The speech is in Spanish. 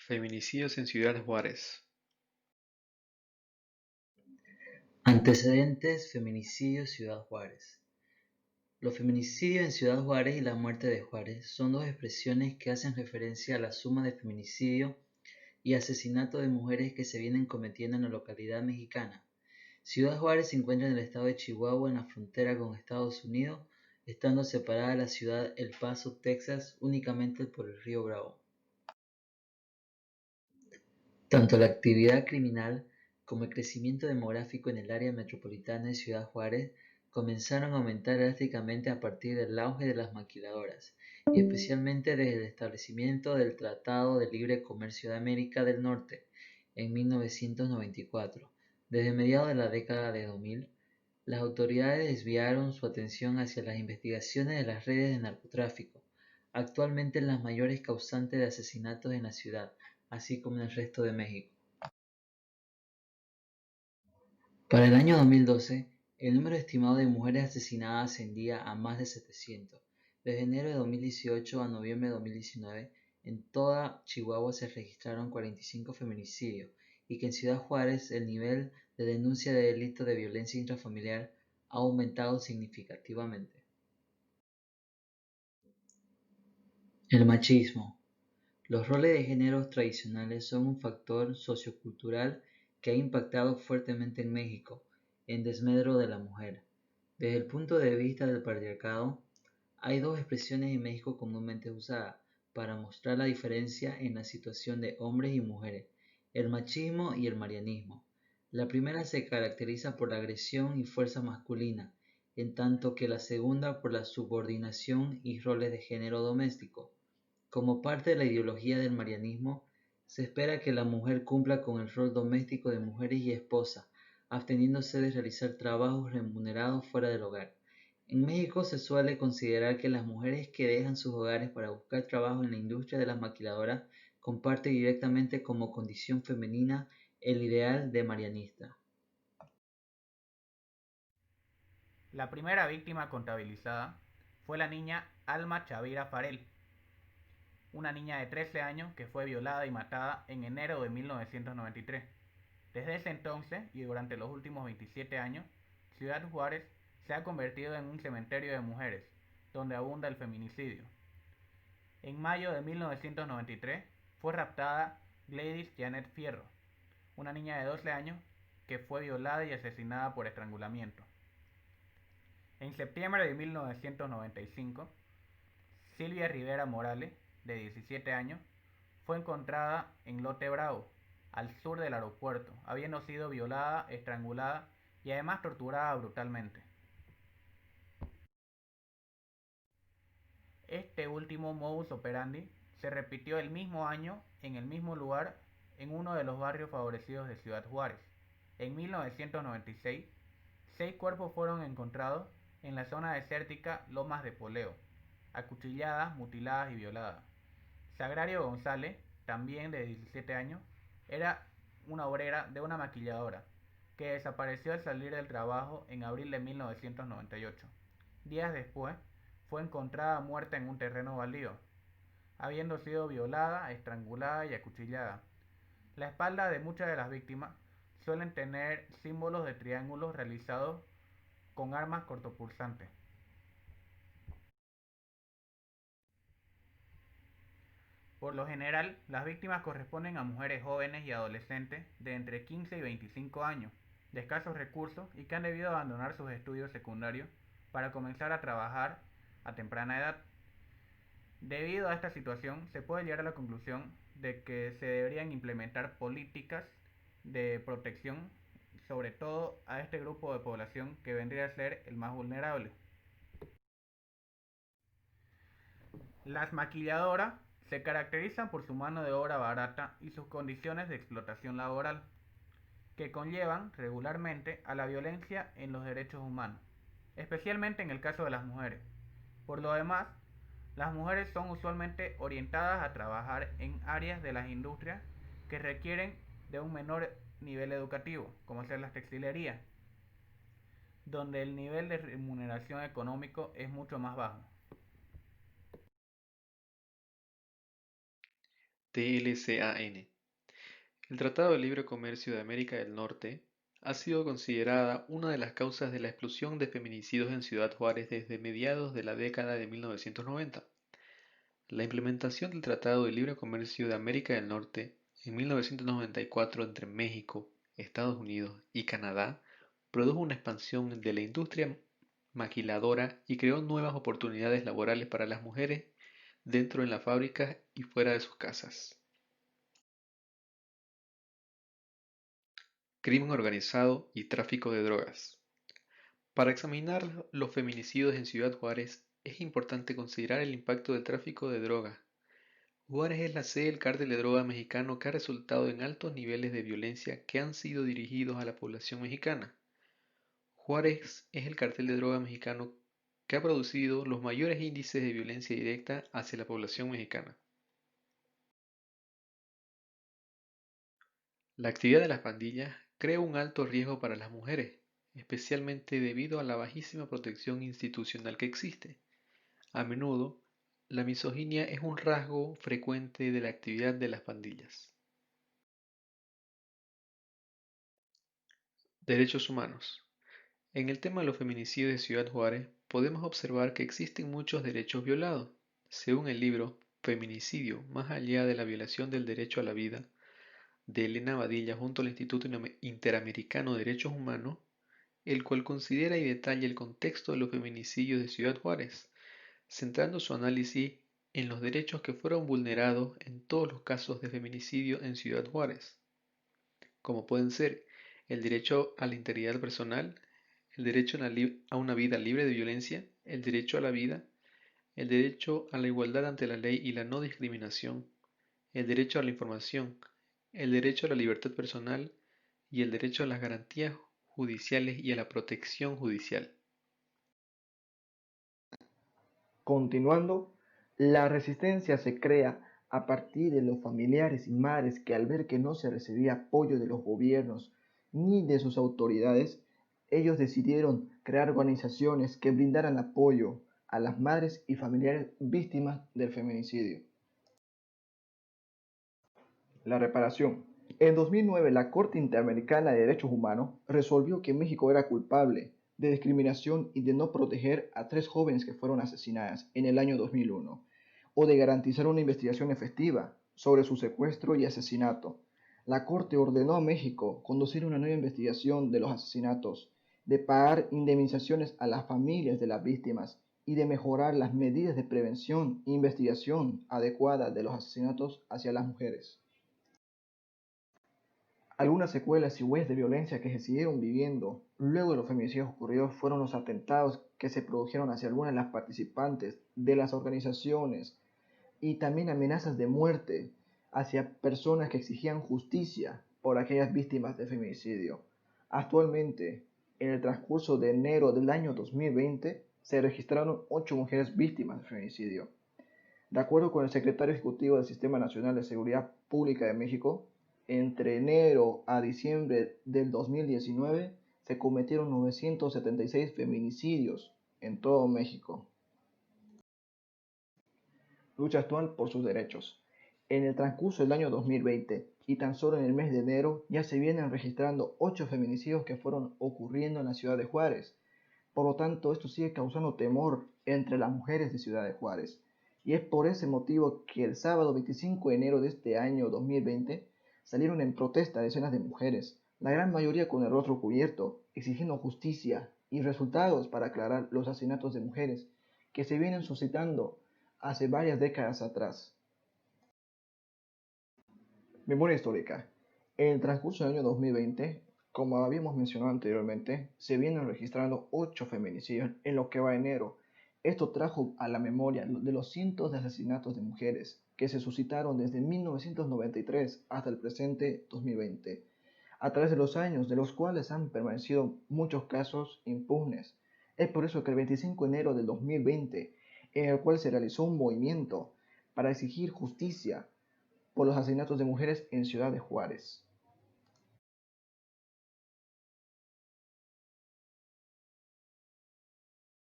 Feminicidios en Ciudad Juárez. Antecedentes: feminicidio Ciudad Juárez. Los feminicidios en Ciudad Juárez y la muerte de Juárez son dos expresiones que hacen referencia a la suma de feminicidio y asesinato de mujeres que se vienen cometiendo en la localidad mexicana. Ciudad Juárez se encuentra en el estado de Chihuahua, en la frontera con Estados Unidos, estando separada de la ciudad El Paso, Texas, únicamente por el río Bravo. Tanto la actividad criminal como el crecimiento demográfico en el área metropolitana de Ciudad Juárez comenzaron a aumentar drásticamente a partir del auge de las maquiladoras, y especialmente desde el establecimiento del Tratado de Libre Comercio de América del Norte en 1994. Desde mediados de la década de 2000, las autoridades desviaron su atención hacia las investigaciones de las redes de narcotráfico, actualmente las mayores causantes de asesinatos en la ciudad, así como en el resto de México. Para el año 2012, el número estimado de mujeres asesinadas ascendía a más de 700. Desde enero de 2018 a noviembre de 2019, en toda Chihuahua se registraron 45 feminicidios, y que en Ciudad Juárez el nivel de denuncia de delitos de violencia intrafamiliar ha aumentado significativamente. El machismo. Los roles de género tradicionales son un factor sociocultural que ha impactado fuertemente en México, en desmedro de la mujer. Desde el punto de vista del patriarcado, hay dos expresiones en México comúnmente usadas para mostrar la diferencia en la situación de hombres y mujeres: el machismo y el marianismo. La primera se caracteriza por la agresión y fuerza masculina, en tanto que la segunda por la subordinación y roles de género doméstico. Como parte de la ideología del marianismo, se espera que la mujer cumpla con el rol doméstico de mujer y esposa, absteniéndose de realizar trabajos remunerados fuera del hogar. En México se suele considerar que las mujeres que dejan sus hogares para buscar trabajo en la industria de las maquiladoras comparten directamente como condición femenina el ideal de marianista. La primera víctima contabilizada fue la niña Alma Chavira Farel, una niña de 13 años que fue violada y matada en enero de 1993. Desde ese entonces y durante los últimos 27 años, Ciudad Juárez se ha convertido en un cementerio de mujeres, donde abunda el feminicidio. En mayo de 1993 fue raptada Gladys Janet Fierro, una niña de 12 años que fue violada y asesinada por estrangulamiento. En septiembre de 1995, Silvia Rivera Morales, de 17 años, fue encontrada en Lote Bravo, al sur del aeropuerto, habiendo sido violada, estrangulada y además torturada brutalmente. Este último modus operandi se repitió el mismo año, en el mismo lugar, en uno de los barrios favorecidos de Ciudad Juárez. En 1996, 6 cuerpos fueron encontrados en la zona desértica Lomas de Poleo, acuchilladas, mutiladas y violadas. Sagrario González, también de 17 años, era una obrera de una maquilladora, que desapareció al salir del trabajo en abril de 1998. Días después, fue encontrada muerta en un terreno baldío, habiendo sido violada, estrangulada y acuchillada. La espalda de muchas de las víctimas suelen tener símbolos de triángulos realizados con armas cortopulsantes. Por lo general, las víctimas corresponden a mujeres jóvenes y adolescentes de entre 15 y 25 años, de escasos recursos y que han debido abandonar sus estudios secundarios para comenzar a trabajar a temprana edad. Debido a esta situación, se puede llegar a la conclusión de que se deberían implementar políticas de protección, sobre todo a este grupo de población que vendría a ser el más vulnerable. Las maquilladoras se caracterizan por su mano de obra barata y sus condiciones de explotación laboral, que conllevan regularmente a la violencia en los derechos humanos, especialmente en el caso de las mujeres. Por lo demás, las mujeres son usualmente orientadas a trabajar en áreas de las industrias que requieren de un menor nivel educativo, como ser las textilerías, donde el nivel de remuneración económico es mucho más bajo. TLCAN. El Tratado de Libre Comercio de América del Norte ha sido considerada una de las causas de la explosión de feminicidios en Ciudad Juárez desde mediados de la década de 1990. La implementación del Tratado de Libre Comercio de América del Norte en 1994 entre México, Estados Unidos y Canadá produjo una expansión de la industria maquiladora y creó nuevas oportunidades laborales para las mujeres dentro de las fábricas y fuera de sus casas. Crimen organizado y tráfico de drogas. Para examinar los feminicidios en Ciudad Juárez, es importante considerar el impacto del tráfico de drogas. Juárez es la sede del cártel de droga mexicano que ha resultado en altos niveles de violencia que han sido dirigidos a la población mexicana. Juárez es el cartel de droga mexicano que ha producido los mayores índices de violencia directa hacia la población mexicana. La actividad de las pandillas crea un alto riesgo para las mujeres, especialmente debido a la bajísima protección institucional que existe. A menudo, la misoginia es un rasgo frecuente de la actividad de las pandillas. Derechos humanos. En el tema de los feminicidios de Ciudad Juárez, podemos observar que existen muchos derechos violados. Según el libro Feminicidio, más allá de la violación del derecho a la vida, de Elena Badilla junto al Instituto Interamericano de Derechos Humanos, el cual considera y detalla el contexto de los feminicidios de Ciudad Juárez, centrando su análisis en los derechos que fueron vulnerados en todos los casos de feminicidio en Ciudad Juárez, como pueden ser el derecho a la integridad personal, el derecho a una vida libre de violencia, el derecho a la vida, el derecho a la igualdad ante la ley y la no discriminación, el derecho a la información, el derecho a la libertad personal y el derecho a las garantías judiciales y a la protección judicial. Continuando, la resistencia se crea a partir de los familiares y madres que al ver que no se recibía apoyo de los gobiernos ni de sus autoridades, ellos decidieron crear organizaciones que brindaran apoyo a las madres y familiares víctimas del feminicidio. La reparación. En 2009, la Corte Interamericana de Derechos Humanos resolvió que México era culpable de discriminación y de no proteger a 3 jóvenes que fueron asesinadas en el año 2001, o de garantizar una investigación efectiva sobre su secuestro y asesinato. La Corte ordenó a México conducir una nueva investigación de los asesinatos, de pagar indemnizaciones a las familias de las víctimas y de mejorar las medidas de prevención e investigación adecuada de los asesinatos hacia las mujeres. Algunas secuelas y huellas de violencia que se siguieron viviendo luego de los feminicidios ocurridos fueron los atentados que se produjeron hacia algunas de las participantes de las organizaciones y también amenazas de muerte hacia personas que exigían justicia por aquellas víctimas de feminicidio. Actualmente, en el transcurso de enero del año 2020, se registraron 8 mujeres víctimas de feminicidio. De acuerdo con el secretario ejecutivo del Sistema Nacional de Seguridad Pública de México, entre enero a diciembre del 2019 se cometieron 976 feminicidios en todo México. Lucha actual por sus derechos. En el transcurso del año 2020 y tan solo en el mes de enero ya se vienen registrando 8 feminicidios que fueron ocurriendo en la ciudad de Juárez. Por lo tanto, esto sigue causando temor entre las mujeres de Ciudad de Juárez. Y es por ese motivo que el sábado 25 de enero de este año 2020 salieron en protesta decenas de mujeres, la gran mayoría con el rostro cubierto, exigiendo justicia y resultados para aclarar los asesinatos de mujeres que se vienen suscitando hace varias décadas atrás. Memoria histórica. En el transcurso del año 2020, como habíamos mencionado anteriormente, se vienen registrando 8 feminicidios en lo que va de enero. Esto trajo a la memoria de los cientos de asesinatos de mujeres que se suscitaron desde 1993 hasta el presente 2020, a través de los años, de los cuales han permanecido muchos casos impunes. Es por eso que el 25 de enero del 2020, en el cual se realizó un movimiento para exigir justicia por los asesinatos de mujeres en Ciudad de Juárez.